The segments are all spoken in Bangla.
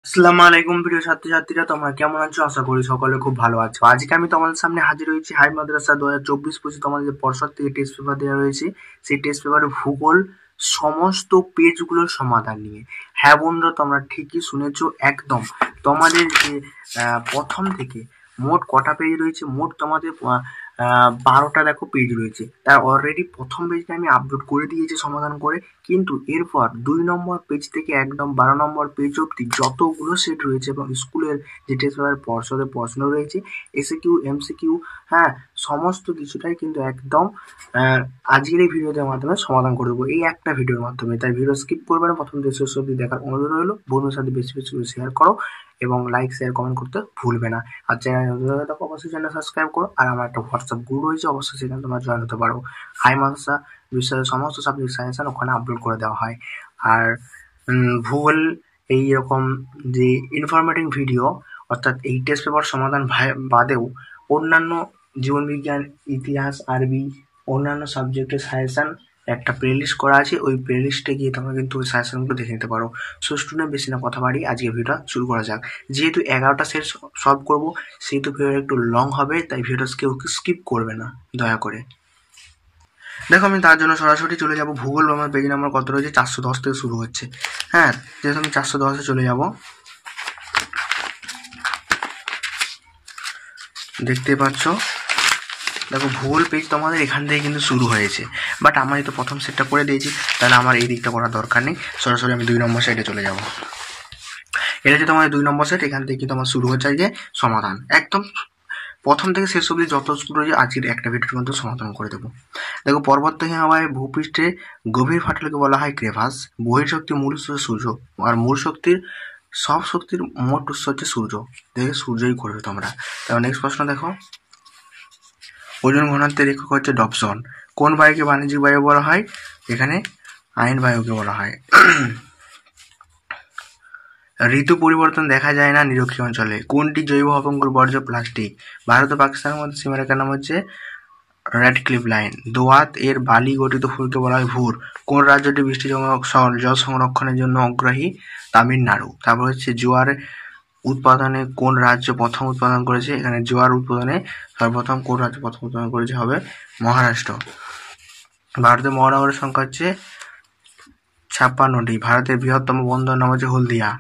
আসসালামু আলাইকুম প্রিয় ছাত্রছাত্রীরা, তোমরা কেমন আছো? আশা করি সকলে খুব ভালো আছো। আজকে আমি তোমাদের সামনে হাজির হয়েছি হাই মাদ্রাসা 2024-25 তোমাদের যে পর্ষদ থেকে টেস্ট পেপার দেওয়া রয়েছে, সেই টেস্ট পেপারে ভূগোল সমস্ত পেজগুলোর সমাধান নিয়ে। হ্যাঁ বন্ধুরা, তোমরা ঠিকই শুনেছো, একদম তোমাদের যে প্রথম থেকে মোট কটা পেজ রয়েছে, মোট তোমাদের 12টা দেখো পেজ রয়েছে। তার অলরেডি প্রথম পেজটা আমি আপলোড করে দিয়েছি সমাধান করে, কিন্তু এরপর 2 নম্বর পেজ থেকে একদম 12 নম্বর পেজ অব্দি যতগুলো সেট রয়েছে এবং স্কুলের যে টেস্ট পেপার পর্ষদের প্রশ্ন রয়েছে, এসএকিউ এমসিকিউ, হ্যাঁ সমস্ত কিছুটাই কিন্তু একদম আজকের এই ভিডিওর মাধ্যমে সমাধান করে দেবো, এই একটা ভিডিওর মাধ্যমে। তাই ভিডিও স্কিপ করবে না, প্রথম থেকে শেষ অব্দি দেখার অনুরোধ রইলো। বন্ধুদের সাথে বেশি বেশি করে শেয়ার করো এবং লাইক শেয়ার কমেন্ট করতে ভুলবে না। আর চ্যানেল অবশ্যই চ্যানেল সাবস্ক্রাইব করো। আর আমার একটা হোয়াটসঅ্যাপ গ্রুপ রয়েছে, অবশ্যই সেখানে তোমরা জয়েন হতে পারো। হাই মাদ্রাসা বিষয়ের সমস্ত সাবজেক্ট সাজেশন ওখানে আপলোড করে দেওয়া হয়। আর ভূগোল এইরকম যে ইনফরমেটিভ ভিডিও, অর্থাৎ এই টেস্ট পেপার সমাধান বাদেও অন্যান্য জীবনবিজ্ঞান, ইতিহাস, আরবি, অন্যান্য সাবজেক্টের সাজেশন একটা প্লেলিস্ট করা আছে। ওই প্লেলিস্টে গিয়ে তোমরা কিন্তু ওই সাজেশনগুলো দেখে নিতে পারো। সো স্টুডেন্ট, বেশি না কথা বাড়ি আজকে ভিডিওটা শুরু করা যাক। যেহেতু 11টা সেট সলভ করবো, সেহেতু ভিডিওটা একটু লং হবে, তাই ভিডিওটা কেউ স্কিপ করবে না দয়া করে। দেখো, আমি তার জন্য সরাসরি চলে যাব ভূগোল। আমার পেজ নাম্বার কত রয়েছে? 410 থেকে শুরু হচ্ছে। হ্যাঁ, যেহেতু আমি 410-এ চলে যাব, দেখতে পাচ্ছ। দেখো, ভূগোল পেজ তোমাদের এখান থেকে কিন্তু শুরু হয়েছে, বাট আমি তো প্রথম সেটটা করে দিয়েছি, তাহলে আমার এই দিকটা করার দরকার নেই। সরাসরি আমি 2 নম্বর সেটে চলে যাব। এটা হচ্ছে তোমাদের 2 নম্বর সেট। এখান থেকে কিন্তু আমার শুরু হচ্ছে আজকে সমাধান, একদম প্রথম থেকে শেষ অবধি যত স্কুল রয়েছে আজকের একটা ভিডিওর মধ্যে সমাধান করে দেবো। দেখো, পর্বত থেকে আমায় ভূপৃষ্ঠে গভীর ফাটলকে বলা হয় ক্রেভাস। বহিঃশক্তি মূল উৎস সূর্য, আর মূল শক্তির সব শক্তির মোট উৎস হচ্ছে সূর্য। দেখে সূর্যই করবে তোমরা। তারপর নেক্সট প্রশ্ন দেখো, ওজন ঘনত্বের একক হচ্ছে ডবসন। কোন বায়ুকে বাণিজ্যিক বায়ু বলা হয়? এখানে আইন বায়ুকে বলা হয়। ঋতু পরিবর্তন দেখা যায় না নিরক্ষীয় অঞ্চলে। কোনটি জৈব অপঙ্গুর বর্জ্য? প্লাস্টিক। ভারত ও পাকিস্তানের মধ্যে সীমারেখার নাম হচ্ছে রেডক্লিফ লাইন। দোয়াত এর বালি গঠিত ফুলকে বলা হয় ভুর। কোন রাজ্যটি বৃষ্টি জল সংরক্ষণের জন্য অগ্রহী? তামিলনাড়ু। তারপর হচ্ছে জোয়ার উৎপাদনে কোন রাজ্য প্রথম উৎপাদন করেছে? এখানে জোয়ার উৎপাদনে সর্বপ্রথম কোন রাজ্য প্রথম উৎপাদন করেছে? হবে মহারাষ্ট্র। ভারতের মহানগরের সংখ্যা হচ্ছে 56টি। ভারতের বৃহত্তম বন্দর নাম হচ্ছে হলদিয়া।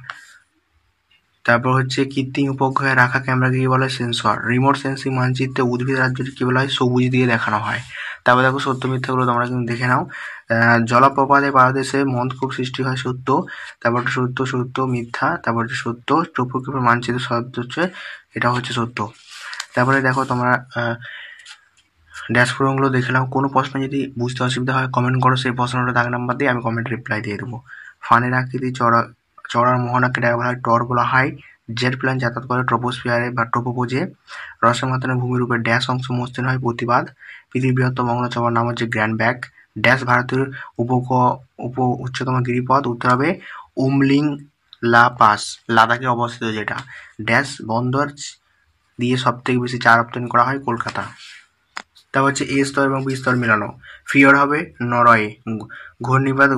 তারপর হচ্ছে কৃত্রিম উপগ্রহে রাখা ক্যামেরাকে কি বলা হয়? সেন্সর। রিমোট সেন্সিং মানচিত্রে উদ্ভিদ রাজ্যটি কি বলা হয়? সবুজ দিয়ে দেখানো হয়। তারপর দেখো, সত্য মিথ্যাগুলো তোমরা কিন্তু দেখে নাও। জলপ্রপাতে পাদদেশে মন্দকূপ সৃষ্টি হয়, সত্য। তারপর সত্য সত্য মিথ্যা, তারপর সত্য। ট্রপোগ্রাফের মানচিত্র শব্দ হচ্ছে, এটা হচ্ছে সত্য। তারপরে দেখো তোমরা ড্যাশবোর্ডগুলো দেখে নাও। কোনো প্রশ্ন যদি বুঝতে অসুবিধা হয় কমেন্ট করো, সেই প্রশ্নটা দাগ নাম্বার দিয়ে আমি কমেন্ট রিপ্লাই দিয়ে দেবো। ফানের আকৃতি চড়ার মোহনাকে বলা হয় টর বলা হয়। জেট প্লেন যাতায়াত করে ট্রপোস্ফিয়ারে বা ট্রপোপোজে। রসের মাধ্যমে ভূমিরূপের ড্যাশ অংশ মসৃণ হয়, প্রতিবাদ। পৃথিবীর বৃহত্তম অগ্ন্যচড়ার নাম হচ্ছে গ্র্যান্ড ব্যাক। ড্যাশ ভারতের উচ্চতম গিরিপথ? উত্তর হবে উমলিং লা পাস, লাদাখে অবস্থিত, যেটা। ড্যাশ বন্দর দিয়ে সব থেকে বেশি চা রপ্তানি করা হয়? কলকাতা। তারপর হচ্ছে এ স্তর এবং বি স্তর মেলানো। ফিওর হবে নরওয়ে। ঘূর্ণিপাত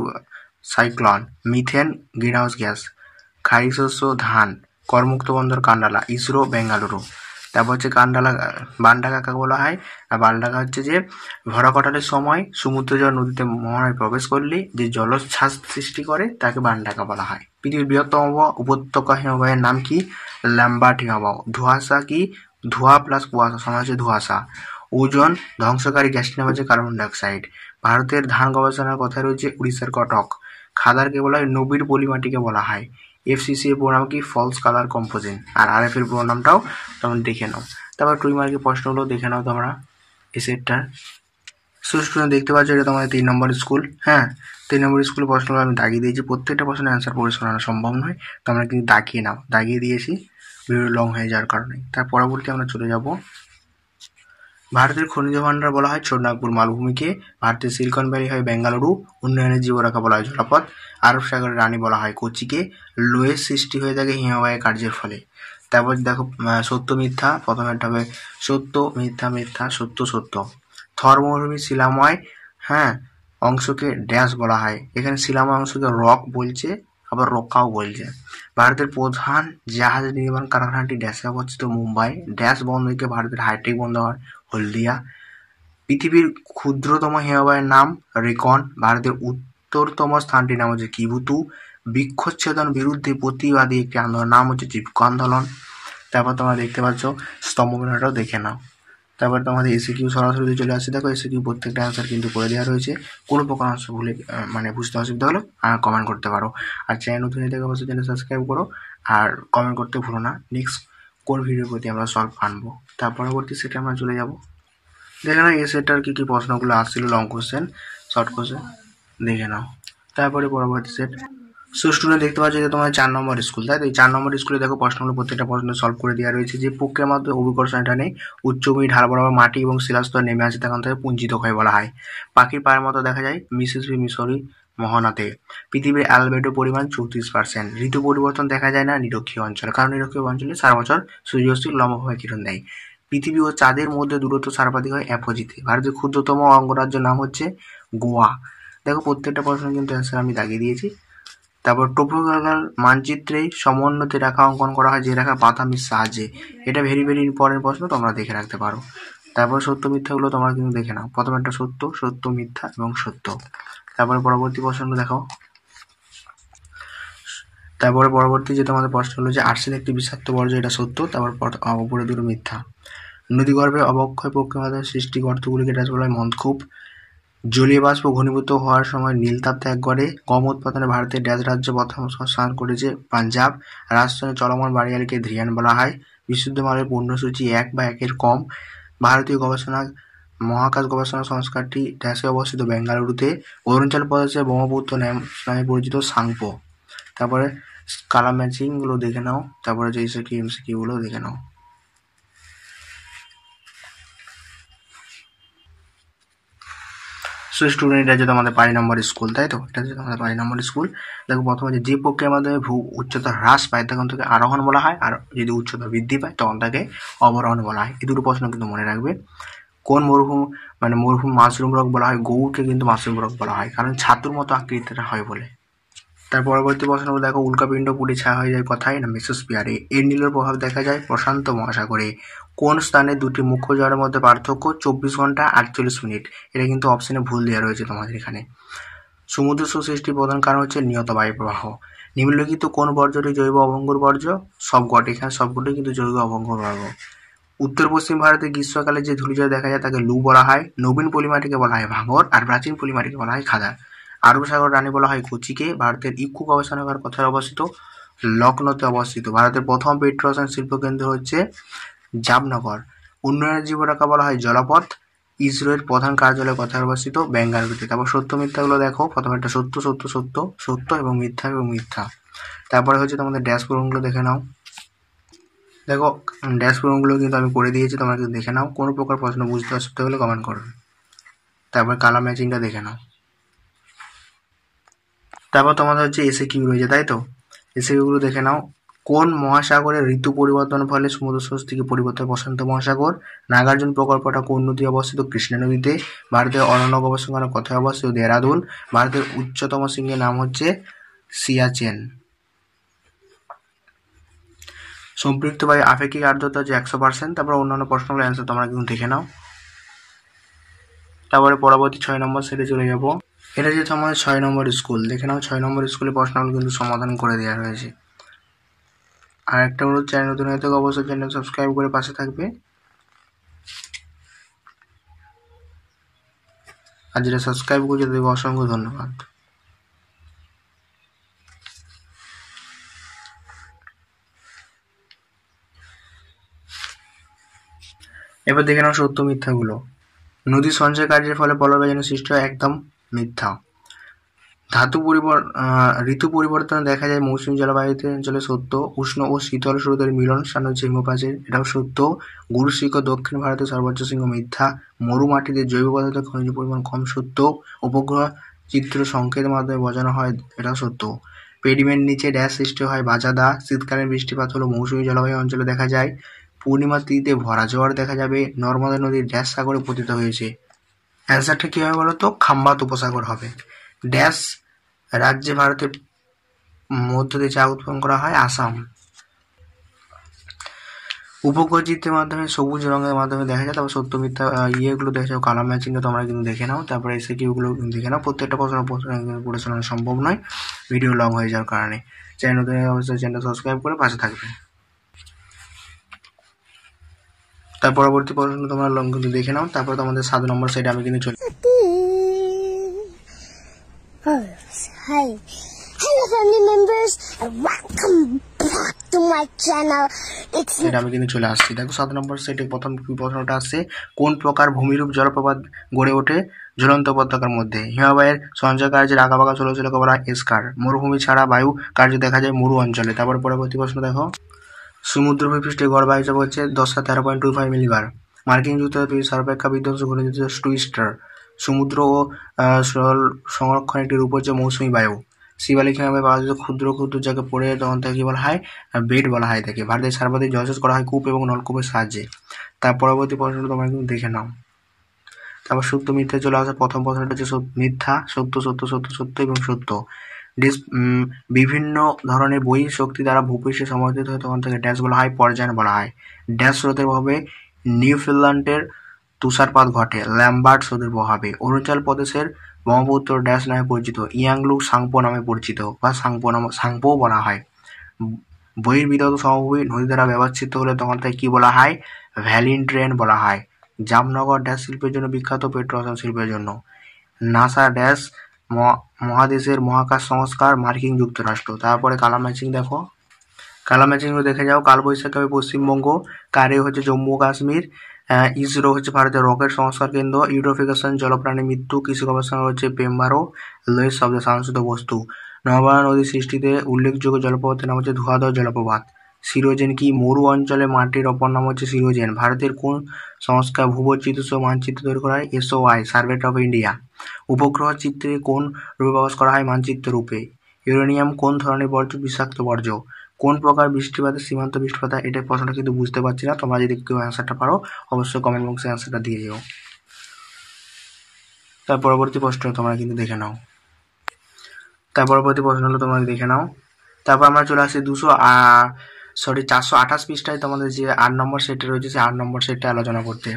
cyclone. Methane greenhouse gas. Kharif শস্য ধান। করমুক্ত বন্দর কান্ডালা। ইসরো বেঙ্গালুরু। তারপর হচ্ছে বানডাকা কাকে বলা হয়? আর বানডাকা হচ্ছে যে ভরা কটালের সময় সমুদ্র জল নদীতে মোহনায় প্রবেশ করলে যে জলোচ্ছ্বাস সৃষ্টি করে তাকে বানডাকা বলা হয়। পৃথিবীর বৃহত্তম উপত্যকা হিমবাহের নাম কি? ল্যাম্বার্ট হিমবাহ। ধোঁয়াশা কি? ধোঁয়া প্লাস কুয়াশা সমান হচ্ছে ধোঁয়াশা। ওজন ধ্বংসকারী গ্যাসটির নাম হচ্ছে কার্বন ডাইঅক্সাইড। ভারতের ধান গবেষণার কথা রয়েছে উড়িষ্যার কটক। খাদারকে বলা হয় নবীর পলিমাটিকে বলা হয়। এফসিসি এর প্রোনাম কি? False colour composing. আর আরএফ এর প্রোনামটাও তোমরা দেখে নাও। তারপর 2 মার্কের প্রশ্নগুলো দেখে নাও তোমরা এই সেটটা। স্টুডেন্ট, দেখতে পাচ্ছ এটা তোমাদের 3 নম্বর স্কুল। হ্যাঁ, 3 নম্বর স্কুলের প্রশ্নগুলো আমি দাগিয়ে দিয়েছি। প্রত্যেকটা প্রশ্নের অ্যান্সার পড়ে শোনানো সম্ভব নয়, তোমরা কিন্তু দাগিয়ে নাও। দাগিয়ে দিয়েছি ভিডিও লং হয়ে যাওয়ার কারণে। তার পরবর্তী আমরা চলে যাব। ভারতের খনিজ ভাণ্ডার বলা হয় ছোটনাগপুর মালভূমিকে। ভারতের সিলিকন ভ্যালি হয় বেঙ্গালুরু। উন্নয়নের জীবরেখা বলা হয় জলপথ। আরব সাগরের রানী বলা হয় কোচিকে। লোয়ের সৃষ্টি হয়ে থাকে হিমবাহের কার্যের ফলে। তারপর দেখো, সত্য মিথ্যা। প্রথমে একটা হবে সত্য, মিথ্যা মিথ্যা, সত্য সত্য। থর মরুভূমির শিলাময়, হ্যাঁ, অংশকে ড্যাশ বলা হয়? এখানে শিলাময় অংশকে রক বলছে, আবার রক্ষাও বলছে। ভারতের প্রধান জাহাজ নির্মাণ কারখানাটি ড্যাশে অবস্থিত মুম্বাই। ড্যাশ বন্দরকে ভারতের হাইটেক বন্দর হয় হলদিয়া। পৃথিবীর ক্ষুদ্রতম হিমবাহের নাম রেকন। ভারতের উত্তরতম স্থানটির নাম হচ্ছে কিবুতু। বৃক্ষচ্ছেদন বিরুদ্ধে প্রতিবাদী একটি আন্দোলন নাম হচ্ছে চিপকো আন্দোলন। তারপর তোমরা দেখতে পাচ্ছ স্তম্ভনাটাও দেখে নাও। তারপর তোমাদের এসিকিউ সরাসরি চলে আসছে। দেখো এসিকিউ প্রত্যেকটা অ্যান্সার কিন্তু করে দেওয়া রয়েছে। কোনো প্রকার অংশ ভুলে মানে বুঝতে অসুবিধা হলে কমেন্ট করতে পারো। আর চ্যানেল নতুন হয়ে থাকে অবশ্যই চ্যানেল সাবস্ক্রাইব করো আর কমেন্ট করতে ভুলো না নেক্সট কোন ভিডিওর প্রতি আমরা সলভ আনবো। তার পরবর্তী সেটে আমরা চলে যাব। দেখে নাও এই সেটটার কী কী প্রশ্নগুলো আসছিল, লং কোশ্চেন, শর্ট কোশ্চেন দেখে নাও। তারপরে পরবর্তী সেট। সো স্টুডেন্ট দেখতে পাচ্ছ যে তোমার 4 নম্বর স্কুল, তাই তো? এই 4 নম্বর স্কুলে দেখো প্রশ্নগুলো প্রত্যেকটা প্রশ্ন সলভ করে দেওয়া রয়েছে। যে প্রক্রিয়ার মাধ্যমে অভিকর্ষণ এটা নেই, উচ্চভূমি ঢাল বরাবর মাটি এবং শিলাস্তর নেমে আসে তখন তাকে পুঞ্জিত ক্ষয় বলা হয়। পাখির পায়ের মতো দেখা যায় মিসিসিপি মিসরি মোহনাতে। পৃথিবীর অ্যালবেডো পরিমাণ 34%। ঋতু পরিবর্তন দেখা যায় না নিরক্ষীয় অঞ্চলে, কারণ নিরক্ষীয় অঞ্চলে সারা বছর সূর্যরশ্মি লম্বভাবে কিরণ দেয়। পৃথিবী ও চাঁদের মধ্যে দূরত্ব সর্বাধিক হয় অ্যাপোজিতে। ভারতের ক্ষুদ্রতম অঙ্গরাজ্য নাম হচ্ছে গোয়া। দেখো প্রত্যেকটা প্রশ্ন কিন্তু অ্যান্সার আমি দাগিয়ে দিয়েছি। তারপর টোপোগ্রাফিক্যাল মানচিত্রে সমোন্নত রেখা অঙ্কন করা হয় যে রেখা বাতামির সাহায্যে। এটা ভেরি ভেরি ইম্পর্টেন্ট প্রশ্ন, তোমরা দেখে রাখতে পারো। তারপর সত্য মিথ্যাগুলো তোমরা কিন্তু দেখে নাও। প্রথমে একটা সত্য, সত্য, মিথ্যা এবং সত্য। তারপরে পরবর্তী প্রশ্নগুলো দেখো। তারপরে পরবর্তী যে তোমাদের প্রশ্ন হলো যে আর্সেন একটি বিষাক্ত বর্জ্য, এটা সত্য। তারপর উপরে দুটো মিথ্যা। নদীগর্ভে অবক্ষয় প্রক্রিয়ার মাধ্যমে সৃষ্টি গর্তগুলিকে এটা বলা হয় মন্দকূপ। জলীয় বাষ্প ঘনীভূত হওয়ার সময় নীলতাপ ত্যাগ করে। গম উৎপাদনে ভারতের ড্যাশ রাজ্য প্রথম স্থান করেছে পাঞ্জাব। রাজস্থানে চলমান বাড়িয়ালকে ধ্রিয়ান বলা হয়। বিশুদ্ধ মালের পূর্ণসূচি 1 বা 1-এর কম। ভারতীয় গবেষণা মহাকাশ গবেষণা সংস্থাটি ড্যাশে অবস্থিত বেঙ্গালুরুতে। অরুণাচল প্রদেশের ব্রহ্মপুত্র নামে পরিচিত সাংপো। তারপরে কালার ম্যাচিং গুলো দেখে নাও। তারপরে যে এমসিকিউ গুলো দেখে নাও। সো স্টুডেন্ট, এটা হচ্ছে তোমাদের 5 নম্বর স্কুল, তাই তো? এটা হচ্ছে তোমাদের 5 নম্বর স্কুল। দেখো প্রথমে যে প্রক্রিয়ার মাধ্যমে ভূ উচ্চতা হ্রাস পায় তখন তাকে আরোহণ বলা হয়, আর যদি উচ্চতা বৃদ্ধি পায় তখন তাকে অবরোহণ বলা হয়। এই দুটো প্রশ্ন কিন্তু মনে রাখবে। কোন মরুভূমি মরুভূমি মাশরুম রক বলা হয়? গৌড়কে কিন্তু মাশরুম রক বলা হয়, কারণ ছাতুর মতো আকৃতিটা হয় বলে। তার পরবর্তী প্রশ্নগুলো দেখো। উল্কাপিণ্ড পুড়ে ছায়া হয়ে যায় কোথায়? না মেসোস্ফিয়ারে। এর নীলের প্রভাব দেখা যায় প্রশান্ত মহাসাগরে। কোন স্থানে দুটি মুখ্য ঝড়ের মধ্যে পার্থক্য 24 ঘন্টা 48 মিনিট? এটা কিন্তু অপশনে ভুল দেওয়া রয়েছে তোমাদের এখানে। সমুদ্র সৃষ্টির প্রধান কারণ হচ্ছে নিয়ত বায়ু প্রবাহ। নিম্নলিখিত কোন বর্জ্যটি জৈব অভঙ্গুর বর্জ্য? সবকটি। এখানে সবকটি কিন্তু জৈব অভঙ্গুর বর্জ্য। উত্তর পশ্চিম ভারতে গ্রীষ্মকালে যে ধূলিঝড় দেখা যায় তাকে লু বলা হয়। নবীন পলিমাটিকে বলা হয় ভাঙর, আর প্রাচীন পলিমাটিকে বলা হয় খাদা। আরব সাগর রানী বলা হয় কোচিকে। ভারতের ইক্কু গবেষণাগার কোথায় অবস্থিত? লখনৌতে অবস্থিত। ভারতের প্রথম পেট্রোরসায়ন শিল্পকেন্দ্র হচ্ছে জামনগর। উন্নয়নের জীবরেখা বলা হয় জলপথ। ইসরোর প্রধান কার্যালয় কোথায় অবস্থিত? বেঙ্গালুরুতে। তারপর সত্য মিথ্যাগুলো দেখো। প্রথমে একটা সত্য, সত্য, সত্য, সত্য এবং মিথ্যা এবং মিথ্যা। তারপরে হচ্ছে তোমাদের ড্যাশ প্রশ্নগুলো দেখে নাও। দেখো ড্যাশ প্রশ্নগুলো কিন্তু আমি করে দিয়েছি, তোমরা কিন্তু দেখে নাও। কোনো প্রকার প্রশ্ন বুঝতে অসুবিধা হলে কমেন্ট করো। তারপর কালার ম্যাচিংটা দেখে নাও। তারপর তোমাদের হচ্ছে এসএকিউ রয়েছে, তাই তো? এসএকিউগুলো দেখে নাও। কোন মহাসাগরের ঋতু পরিবর্তনের ফলে সমুদ্র স্রোত থেকে পরিবর্তন প্রশান্ত মহাসাগর? নাগার্জুন প্রকল্পটা কোন নদী অবস্থিত? কৃষ্ণা নদীতে। ভারতের অরণ্য গবেষণাগার কোথায় অবস্থিত? দেহরাদুন। ভারতের উচ্চতম শৃঙ্গের নাম হচ্ছে সিয়াচেন। সম্পৃক্ত বায়ু আপেক্ষিক আর্দ্রতা হচ্ছে 100%। তারপর অন্যান্য প্রশ্নগুলো অ্যান্সার তোমরা কিন্তু দেখে নাও। তারপরে পরবর্তী 6 নম্বর সেটে চলে যাব। এটা যেহেতু আমাদের 6 নম্বর স্কুল, দেখে নাও 6 নম্বর স্কুলে প্রশ্নগুলো কিন্তু সমাধান করে দেওয়া হয়েছে। আর একটা হলো চ্যানেল নতুন হয়ে থাকে অবশ্যই চ্যানেল সাবস্ক্রাইব করে পাশে থাকবে। আর যেটা সাবস্ক্রাইব করছে তাদেরকে অসংখ্য ধন্যবাদ। এবার দেখে নাও সত্য মিথ্যাগুলো। নদী সঞ্চয় কার্যের ফলে পলবেজনের সৃষ্টি হয়, একদম মিথ্যা। ঋতু পরিবর্তন দেখা যায় মৌসুমী জলবায়ুতে অঞ্চলে, সত্য। উষ্ণ ও শীতল স্রোতের মিলন স্থান হচ্ছে হিমবাহের, এটাও সত্য। গুরু শৃঙ্গ দক্ষিণ ভারতের সর্বোচ্চ শৃঙ্গ, মিথ্যা। মরু মাটিতে জৈব পদার্থের খনিজ পরিমাণ কম, সত্য। উপগ্রহ চিত্র সংকেতের মাধ্যমে বোঝানো হয়, এটাও সত্য। পেডিমেন্ট নিচে ড্যাশ সৃষ্টি হয়, বাজাদা। শীতকালে বৃষ্টিপাত হলো মৌসুমী জলবায়ু অঞ্চলে দেখা যায়। পূর্ণিমা তিথিতে ভরা জোয়ার দেখা যাবে। নর্মদা নদীর ড্যাশ সাগরে পতিত হয়েছে। অ্যান্সারটা কি হবে বলো তো? খাম্বাত উপসাগর হবে। ড্যাশ রাজ্যে ভারতের মধ্য দিয়ে চা উৎপাদন করা হয়? আসাম। উপগ্রহ চিত্রের মাধ্যমে সবুজ রঙের মাধ্যমে দেখা যায়। তারপর সত্য মিথ্যা ইয়েগুলো দেখে যাও, কালার ম্যাচিংটা তোমরা কিন্তু দেখে নাও। তারপরে এসএকিউগুলো দেখে নাও। প্রত্যেকটা প্রশ্ন পড়ে শোনানো সম্ভব নয় ভিডিও লং হয়ে যাওয়ার কারণে। চ্যানেল অবশ্যই চ্যানেল সাবস্ক্রাইব করে পাশে থাকবে। তার পরবর্তী প্রশ্ন তোমরা লং কিন্তু দেখে নাও। তারপর তোমাদের 7 নম্বর সাইডে আমি কিন্তু চলে Hi. Hello family members and welcome back to my channel. সেটা আমি কিন্তু চলে আসছি। দেখো 7 নম্বর সেটে প্রথম প্রশ্নটা আসছে, কোন প্রকার ভূমিরূপ জলপ্রপাত গড়ে ওঠে ঝুলন্ত উপত্যকার মধ্যে? হিমালয়ের সঞ্চয় কার্যের আঁকাবাঁকা চলাচলকে বলা হয় এসকার। মরুভূমি ছাড়া বায়ু কার্য দেখা যায় মরু অঞ্চলে। তারপর পরবর্তী প্রশ্ন দেখো, সমুদ্র ভূপৃষ্ঠে গড় বায়ুচাপ হচ্ছে 1013.25 মিলিবার। মার্কিন যুক্তরাষ্ট্রের সর্বাপেক্ষা বিধ্বংসী ঘূর্ণিঝড় টুইস্টার। সমুদ্র ও সংরক্ষণ একটি রূপ হচ্ছে মৌসুমী বায়ু। শিবালিক হিমবাহে পাওয়া যায় ক্ষুদ্র ক্ষুদ্র যাকে পড়ে তখন তাকে কি বলা হয়? বেড বলা হয় তাকে। ভারতের সর্বাধিক জলসেচ করা হয় কূপ এবং নলকূপের সাহায্যে। তার পরবর্তী প্রশ্নটা তোমরা কিন্তু দেখে নাও। তারপর সত্য মিথ্যা চলে আসে। প্রথম প্রশ্নটা হচ্ছে মিথ্যা, সত্য সত্য সত্য সত্য এবং সত্য। বিভিন্ন ধরনের বহিঃ শক্তি দ্বারা ভূপৃষ্ঠে সমর্থিত হয়ে তখন তাকে ড্যাশ বলা হয়? পর্যায়ন বলা হয়। ড্যাশ স্রোতের প্রভাবে নিউফিনল্যান্ডের তুষারপাত ঘটে? ল্যাম্বার্ট স্রোতের প্রভাবে। অরুণাচল প্রদেশের ব্রহ্মপুত্র ড্যাশ নামে পরিচিত? ইয়াংলু সাংপো নামে পরিচিত বা সাংপো বলা হয়। বহির্বিধত সমভূমি নদী দ্বারা ব্যবচ্ছিত হলে তখন তাকে কি বলা হয়? ভ্যালিন ট্রেন বলা হয়। জামনগর ড্যাশ শিল্পের জন্য বিখ্যাত? পেট্রোরসায়ন শিল্পের জন্য। নাসা ড্যাশ মহাদেশের মহাকাশ সংস্কার? মার্কিন যুক্তরাষ্ট্র। তারপরে কালার ম্যাচিং দেখো, কালার ম্যাচিংগুলো দেখে যাও। কালবৈশাখী হবে পশ্চিমবঙ্গ, কারে হচ্ছে জম্মু কাশ্মীর, ইসরো হচ্ছে ভারতের রকেট সংস্কার কেন্দ্র, ইউরোফিকেশন জলপ্রাণী মৃত্যু, কৃষি গবেষণা হচ্ছে পেম্বারো, লোয়েস শব্দ সাংস্কৃতিক বস্তু। নর্মদা নদীর সৃষ্টিতে উল্লেখযোগ্য জলপ্রপাতের নাম হচ্ছে ধোঁয়াধর জলপ্রপাত। সিরোজেন কি? মরু অঞ্চলে মাটির অপর নাম হচ্ছে সিরোজেন। ভারতের কোন সংস্থা ভূবৈচিত্র্য মানচিত্র তৈরি করা হয়? SOI, survey of India. উপগ্রহ চিত্রে কোন রূপে প্রকাশ করা হয়? মানচিত্র রূপে। ইউরেনিয়াম কোন ধরনের বর্জ্য? বিষাক্ত বর্জ্য। কোন প্রকার বৃষ্টিপাতের সীমান্ত বৃষ্টিপাত? এটা প্রশ্নটা কিন্তু বুঝতে পারছি না, তোমরা যদি কেউ অ্যান্সারটা পারো অবশ্যই কমেন্ট বক্সে অ্যান্সারটা দিয়ে দিও। তার পরবর্তী প্রশ্ন তোমরা কিন্তু দেখে নাও। তার পরবর্তী প্রশ্নগুলো তোমরা দেখে নাও। তারপর আমরা চলে আসি 428 পৃষ্ঠায় তোমাদের যে 8 নম্বর সেটে রয়েছে সেই 8 নম্বর সেটটা আলোচনা করতে।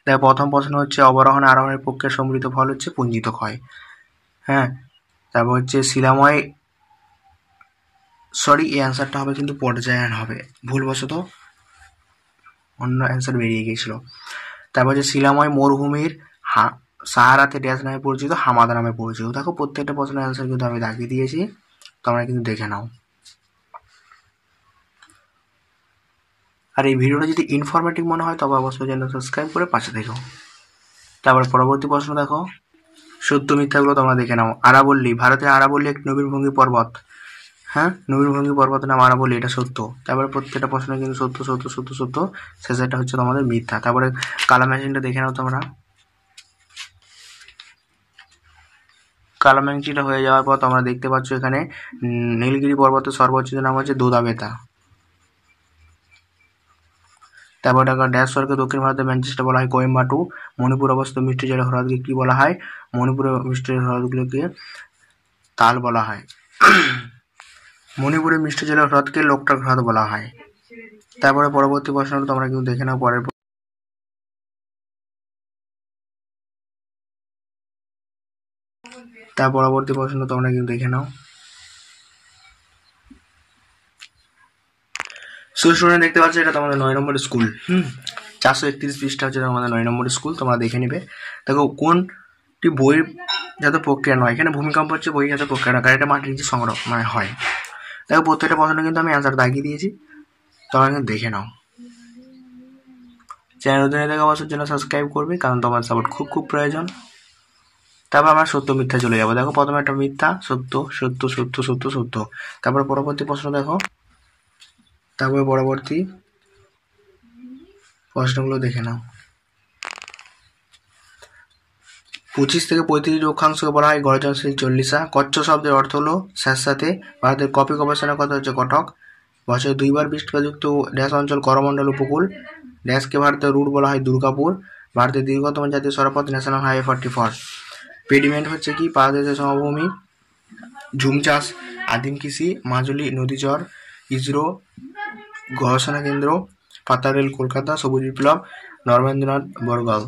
দেখো প্রথম প্রশ্ন হচ্ছে, অবরোহণ আরোহণের পক্ষে সম্মিলিত ফল হচ্ছে পুঞ্জিত ক্ষয়। হ্যাঁ, তারপর হচ্ছে শিলাময়, এই অ্যান্সারটা হবে কিন্তু পর্যায়ন হবে, ভুলবশত অন্য অ্যান্সার বেরিয়ে গিয়েছিল। তারপর হচ্ছে শিলাময় মরুভূমির সাহারাতে ড্যাশ নামে পরিচিত? হামাদা নামে পরিচিত। দেখো প্রত্যেকটা প্রশ্নের অ্যান্সার কিন্তু আমি দাগিয়ে দিয়েছি, তোমরা কিন্তু দেখে নাও। আর এই ভিডিওটা যদি ইনফরমেটিভ মনে হয় তবে অবশ্যই চ্যানেল সাবস্ক্রাইব করে পাশে থেকো। তারপর পরবর্তী প্রশ্ন দেখো, সত্য মিথ্যাগুলো তোমরা দেখে নাও। আরাবল্লী, ভারতের আরাবল্লী এক নবীনভঙ্গি পর্বত। হ্যাঁ, নবীনভঙ্গি পর্বতের নাম আরাবল্লী, এটা সত্য। তারপরে প্রত্যেকটা প্রশ্ন কিন্তু সত্য সত্য সত্য সত্য, শেষেরটা হচ্ছে তোমাদের মিথ্যা। তারপরে কালার ম্যাচিংটা দেখে নাও তোমরা। কালার ম্যাচিংটা হয়ে যাওয়ার পর তোমরা দেখতে পাচ্ছ এখানে নীলগিরি পর্বতের সর্বোচ্চ নাম হচ্ছে দোদাবেতা। তারপর ড্যাশ শহরকে দক্ষিণ ভারতের ম্যানচেস্টার বলা হয় কোয়েম্বাটু। মণিপুর অবস্থিত মিষ্টি জলের হ্রদকে কি বলা হয়? মণিপুরের মিষ্টি জলের হ্রদগুলোকে তাল বলা হয়। মণিপুরের মিষ্টি জলের হ্রদকে লোকটাক হ্রদ বলা হয়। তারপরে পরবর্তী প্রশ্নটা তোমরা কিন্তু দেখে নাও। তার পরবর্তী প্রশ্ন তোমরা কিন্তু দেখে নাও। স্টুডেন্ট দেখতে পাচ্ছ এটা তোমাদের 9 নম্বর স্কুল। 431 পৃষ্ঠা হচ্ছে তোমাদের 9 নম্বর স্কুল, তোমরা দেখে নিবে। দেখো কোনটি বহির্জাত প্রক্রিয়া নয়? এখানে ভূমিকম্প হচ্ছে বহির্জাত প্রক্রিয়া নয়, কারণ এটা মাটির নিচে সংগ্রহ হয়। দেখো প্রত্যেকটা প্রশ্ন কিন্তু আমি অ্যান্সার দাগিয়ে দিয়েছি, তোমরা কিন্তু দেখে নাও। চ্যানেল নতুন থেকে অবশ্যই চ্যানেল সাবস্ক্রাইব করবে, কারণ তোমার সাপোর্ট খুব খুব প্রয়োজন। তারপর আমরা সত্য মিথ্যা চলে যাবো। দেখো প্রথমে একটা মিথ্যা, সত্য সত্য সত্য সত্য সত্য। তারপর পরবর্তী প্রশ্ন দেখো, তারপরে পরবর্তী প্রশ্নগুলো দেখে নাও। 25 থেকে 35 অক্ষাংশকে বলা হয় গর্জনশীল চল্লিশা। কচ্ছ শব্দের অর্থ হলো স্যাঁতস্যাঁতে। ভারতের কফি গবেষণা কথা হচ্ছে কটক। বছরে 2 বার বৃষ্টিপাতযুক্ত ড্যাশ অঞ্চল করমণ্ডল উপকূল। ড্যাশকে ভারতের রুট বলা হয় দুর্গাপুর। ভারতের দীর্ঘতম জাতীয় সড়কপথ ন্যাশনাল হাইওয়ে 44। পেডিমেন্ট হচ্ছে কি? পাদদেশের সমভূমি। ঝুম চাষ আদিম কৃষি, মাজুলি নদীচর, ইসরো গবেষণা কেন্দ্র, পাতাল রেল কলকাতা, সবুজ বিপ্লব, নরেন্দ্রনাথ বরগল।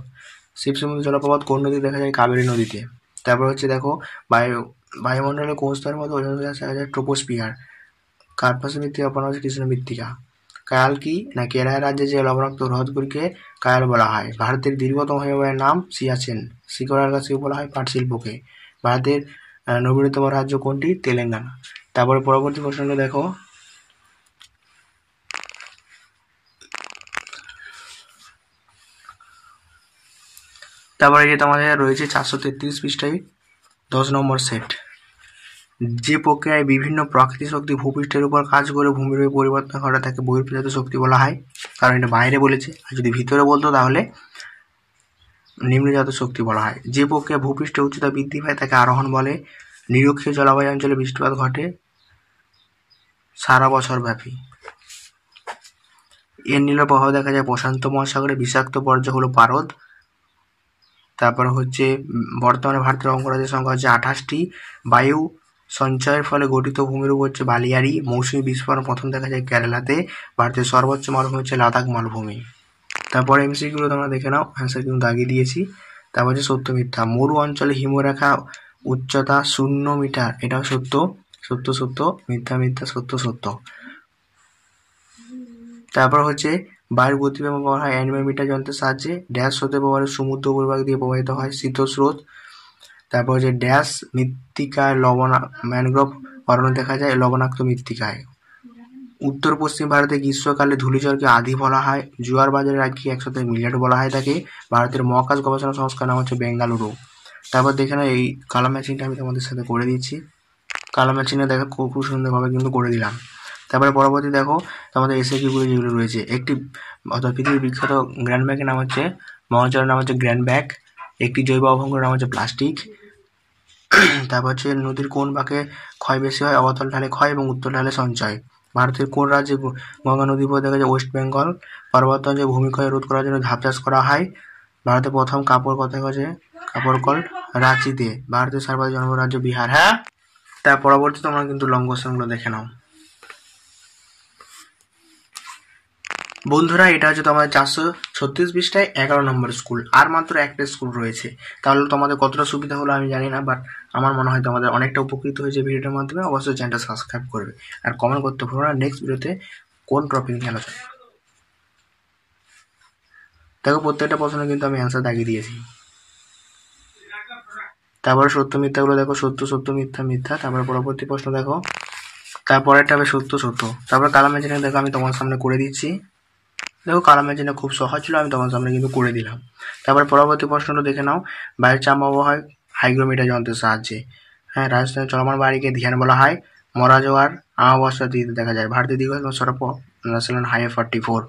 শিব সমুদ্র জলপ্রপাত কোন নদী দেখা যায়? কাবেরী নদীতে। তারপর হচ্ছে দেখো বায়ুমণ্ডলে কোন স্তরের মধ্যে ওজন স্তর দেখা যায়? ট্রোপোস্ফিয়ার। কার্পাস মৃত্তিকা অপর্ণ হচ্ছে কৃষ্ণ মৃত্তিকা। কায়াল কি না কেরালা রাজ্যে যে লবণাক্ত হ্রদগুলিকে কায়াল বলা হয়। ভারতের দীর্ঘতম হিমবাহের নাম সিয়াচেন। শিকড়ার গাছকে বলা হয় পাট শিল্পকে। ভারতের নবীনতম রাজ্য কোনটি? তেলেঙ্গানা। তারপরে পরবর্তী প্রশ্নটা দেখো, তারপরে যে তোমাদের রয়েছে 433 পৃষ্ঠায় 10 নম্বর সেট। যে প্রক্রিয়ায় বিভিন্ন প্রাকৃতিক শক্তি ভূপৃষ্ঠের উপর কাজ করে ভূমির পরিবর্তন ঘটা তাকে বহিঃপ্রেরিত শক্তি বলা হয়। কারণ এটা বাইরে বলেছে, আর যদি ভিতরে বলতো তাহলে নিম্নজাত শক্তি বলা হয়। যে প্রক্রিয়া ভূপৃষ্ঠের উচ্চতা বৃদ্ধি পায় তাকে আরোহণ বলে। নিরক্ষীয় জলবায়ু অঞ্চলে বৃষ্টিপাত ঘটে সারা বছর ব্যাপী। এর নীল প্রভাব দেখা যায় প্রশান্ত মহাসাগরে। বিষাক্ত বর্জ্য হলো পারদ। তারপর হচ্ছে বর্তমানে ভারতের অঙ্গরাজ্যের সংখ্যা হচ্ছে 28টি। বায়ু সঞ্চয়ের ফলে গঠিত ভূমির উপর হচ্ছে বালিয়াড়ি। মৌসুমী বিস্ফোরণ প্রথম দেখা যায় কেরালাতে। ভারতের সর্বোচ্চ মালভূমি হচ্ছে লাদাখ মালভূমি। তারপরে এমসিকিউগুলো তোমরা দেখে নাও, অ্যান্সার কিন্তু দাগিয়ে দিয়েছি। তারপর হচ্ছে সত্য মিথ্যা। মরু অঞ্চলে হিমরেখা উচ্চতা 0 মিটার, এটাও সত্য। সত্য সত্য, মিথ্যা মিথ্যা, সত্য সত্য। তারপর হচ্ছে বায়ুর গতিবেগ বলা হয় অ্যানিমোমিটার যন্ত্রের সাহায্যে। ড্যাশ হতে পারে সমুদ্র উপরিভাগ দিয়ে প্রবাহিত হয় শীত স্রোত। তারপর হচ্ছে ড্যাশ মৃত্তিকায় ম্যানগ্রোভ অরণ্য দেখা যায় লবণাক্ত মৃত্তিকায়। উত্তর পশ্চিম ভারতে গ্রীষ্মকালে ধূলিঝড়কে আধি বলা হয়। জোয়ার বাজারে রাখি একসাথে মিলেট বলা হয় তাকে। ভারতের মহাকাশ গবেষণা সংস্থার নাম হচ্ছে বেঙ্গালুরু। তারপর দেখে নাও এই কালার ম্যাচিংটা আমি তোমাদের সাথে করে দিচ্ছি। কালার ম্যাচিংটা দেখো খুব সুন্দরভাবে কিন্তু করে দিলাম। তারপরে পরবর্তী দেখো তোমাদের এসএকিউগুলো যেগুলো রয়েছে। একটি অর্থাৎ পৃথিবীর বিখ্যাত গ্র্যান্ড ব্যাগের নাম হচ্ছে মহাজলের নাম হচ্ছে গ্র্যান্ড ব্যাগ। একটি জৈব অভঙ্গের নাম হচ্ছে প্লাস্টিক। তারপর হচ্ছে নদীর কোন বাঁকে ক্ষয় বেশি হয়? অবতল ঢালে ক্ষয় এবং উত্তর ঢালে সঞ্চয়। ভারতের কোন রাজ্যে গঙ্গা নদীর উপর দেখা যায়? ওয়েস্ট বেঙ্গল। পার্বত্য অঞ্চলে ভূমিক্ষয় রোধ করার জন্য ধাপ চাষ করা হয়। ভারতের প্রথম কাপড় কোথায় গেছে? কাপড় কল রাঁচিতে। ভারতের সর্বাধিক জনবহুল রাজ্য বিহার। হ্যাঁ, তার পরবর্তী তোমরা কিন্তু লং কোশ্চেনগুলো দেখে নাও। বন্ধুরা এটা হচ্ছে তোমাদের 436 পৃষ্ঠায় 11 নম্বর স্কুল। আর মাত্র একটা স্কুল রয়েছে। তাহলে তোমাদের কতটা সুবিধা হলো আমি জানি না, বাট আমার মনে হয় তোমাদের অনেকটা উপকৃত হয়েছে ভিডিওটার মাধ্যমে। অবশ্যই চ্যানেলটা সাবস্ক্রাইব করবে আর কমেন্ট করতে ভুলো না নেক্সট ভিডিওতে কোন টপিক নিয়ে আলোচনা। দেখো প্রত্যেকটা প্রশ্ন কিন্তু আমি অ্যান্সার দাগিয়ে দিয়েছি। তারপরে সত্য মিথ্যাগুলো দেখো, সত্য সত্য মিথ্যা মিথ্যা। তারপরে পরবর্তী প্রশ্ন দেখো, তারপরেরটা হবে সত্য সত্য। তারপর কালার ম্যাচিংটা দেখো আমি তোমার সামনে করে দিচ্ছি। দেখো কালার ম্যাচিংটা খুব সহজ ছিল, আমি তোমার সামনে কিন্তু করে দিলাম। তারপর পরবর্তী প্রশ্নটা দেখে নাও। বায়ুর চাপ মাপা হয় হাইগ্রোমিটার যন্ত্রের সাহায্যে। হ্যাঁ, রাজস্থানের চলমান বাড়িকে ধ্যান বলা হয়। মরা জোয়ার আমাবস্যা দিতে দেখা যায়। ভারতের দীর্ঘতম সড়ক ন্যাশনাল হাইওয়ে 44।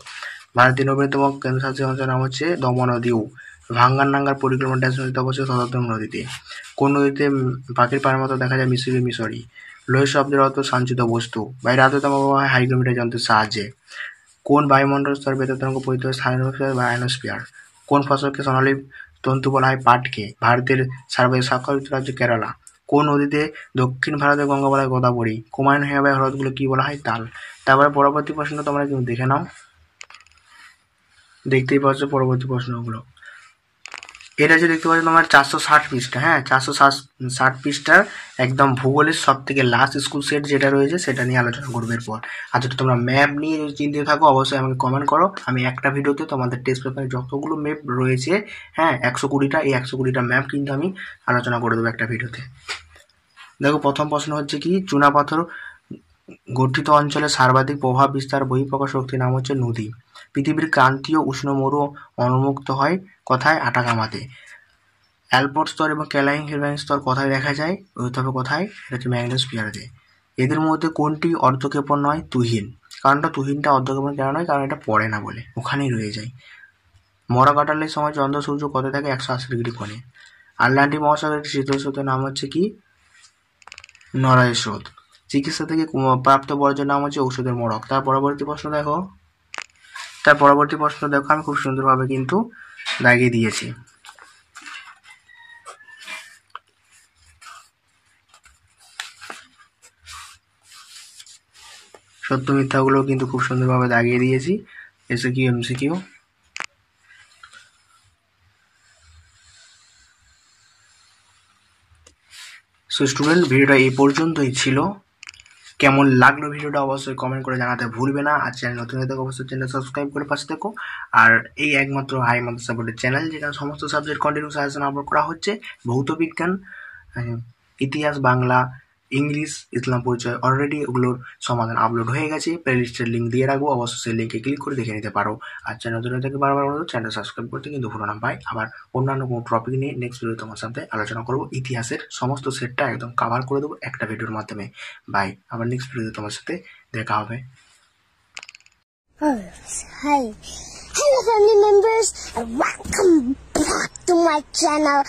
ভারতের নবীনতম কেন্দ্রশাসিত অঞ্চলের নাম হচ্ছে দমন ও দিউ। ভাঙ্গার নাঙ্গার পরিক্রমা ড্যাশ নদীতে অবশ্যই শতদ্রম নদীতে। কোন নদীতে পাখির পায়ের মতো দেখা যায়? মিশরি। লোহের শব্দের অর্থ সঞ্চিত বস্তু। বাইরে আর্দ্রতা মাপা হয় হাইগ্রোমিটার যন্ত্রের সাহায্যে। কোন বায়ুমণ্ডল স্তর বেতার তরঙ্গ পরিত হয়? স্থানোস্ফিয়ার বা আয়নোস্ফিয়ার। কোন ফসলকে সোনালী তন্তু বলা হয়? পাটকে। ভারতের সর্বাধিক সাক্ষরযুক্ত রাজ্য কেরালা। কোন নদীতে দক্ষিণ ভারতের গঙ্গা বলা হয়? গোদাবরী। কুমায়ুন হিমবাহের হ্রদগুলো কি বলা হয়? তাল। তারপরে পরবর্তী প্রশ্নটা তোমরা কিন্তু দেখে নাও, দেখতেই পাচ্ছ পরবর্তী প্রশ্নগুলো। এটা হচ্ছে দেখতে পাচ্ছ তোমার 460 পৃষ্ঠা। হ্যাঁ, 460 পৃষ্ঠার একদম ভূগোলের সব থেকে লাস্ট স্কুল সেট যেটা রয়েছে সেটা নিয়ে আলোচনা করবো এরপর। আর যদি তোমরা ম্যাপ নিয়ে যদি চিন্তিত থাকো অবশ্যই আমাকে কমেন্ট করো। আমি একটা ভিডিওতে তোমাদের টেস্ট পেপারে যতগুলো ম্যাপ রয়েছে, হ্যাঁ 120টা, এই 120টা ম্যাপ কিন্তু আমি আলোচনা করে দেবো একটা ভিডিওতে। দেখো প্রথম প্রশ্ন হচ্ছে কি, চুনাপাথর গঠিত অঞ্চলে সর্বাধিক প্রভাব বিস্তার বহিঃপ্রকাশ শক্তির নাম হচ্ছে নদী। পৃথিবীর ক্রান্তীয় উষ্ণ মরু অনুন্মুক্ত হয় কোথায়? আটাকামাতে। অ্যালপট স্তর এবং ক্যালাইন হিলবাইন স্তর কোথায় দেখা যায়? তবে কোথায়? এটা হচ্ছে ম্যাগনোস্ফিয়ারে। এদের মধ্যে কোনটি অর্ধক্ষেপণ নয়? তুহিন। কারণটা তুহিনটা অর্ধক্ষেপণ কেন নয়? কারণ এটা পড়ে না বলে, ওখানেই রয়ে যায়। মরা কাটালের সময় চন্দ্র সূর্য কত থাকে? 180 ডিগ্রি কোণে। আটলান্টিক মহাসাগরের একটি শীতল স্রোতের নাম হচ্ছে কি? নরওয়ে স্রোত। চিকিৎসা থেকে প্রাপ্ত বর্জ্যের নাম হচ্ছে ঔষধের মোড়ক। তার পরবর্তী প্রশ্ন দেখো, আমি খুব সুন্দরভাবে কিন্তু দাগিয়ে দিয়েছি। সত্য মিথ্যাগুলো কিন্তু খুব সুন্দরভাবে দাগিয়ে দিয়েছি। SQ MCQ. সো স্টুডেন্ট, ভিডিওটা এই পর্যন্তই ছিল। কেমন লাগলো ভিডিওটা অবশ্যই কমেন্ট করে জানাতে ভুলবে না। আর চ্যানেল নতুন হয়ে থাকো অবশ্যই চ্যানেল সাবস্ক্রাইব করে পাশে থেকো। আর এই একমাত্র হাই মাদ্রাসা বোর্ডের চ্যানেল যেখানে সমস্ত সাবজেক্ট কন্টিনিউ সাজেশন আপলোড করা হচ্ছে। ভৌত বিজ্ঞান, ইতিহাস, বাংলা, ইংলিশ, ইসলাম পরিচয় অলরেডি ওগুলোর সমাধান আপলোড হয়ে গেছে। প্লেলিস্টের লিঙ্ক দিয়ে রাখবো, অবশ্যই সেই লিঙ্কে ক্লিক করে দেখে নিতে পারো। আর চ্যানেল নতুন হয়ে থাকে বারবার বলবো চ্যানেল সাবস্ক্রাইব করতে কিন্তু ভুলো না ভাই। আবার অন্যান্য কোনো টপিক নিয়ে নেক্সট ভিডিও তোমার সাথে আলোচনা করবো। ইতিহাসের সমস্ত সেটটা একদম কভার করে দেবো একটা ভিডিওর মাধ্যমে ভাই। আবার নেক্সট ভিডিওতে তোমার সাথে দেখা হবে। Hi. Hello family members and welcome back to my channel.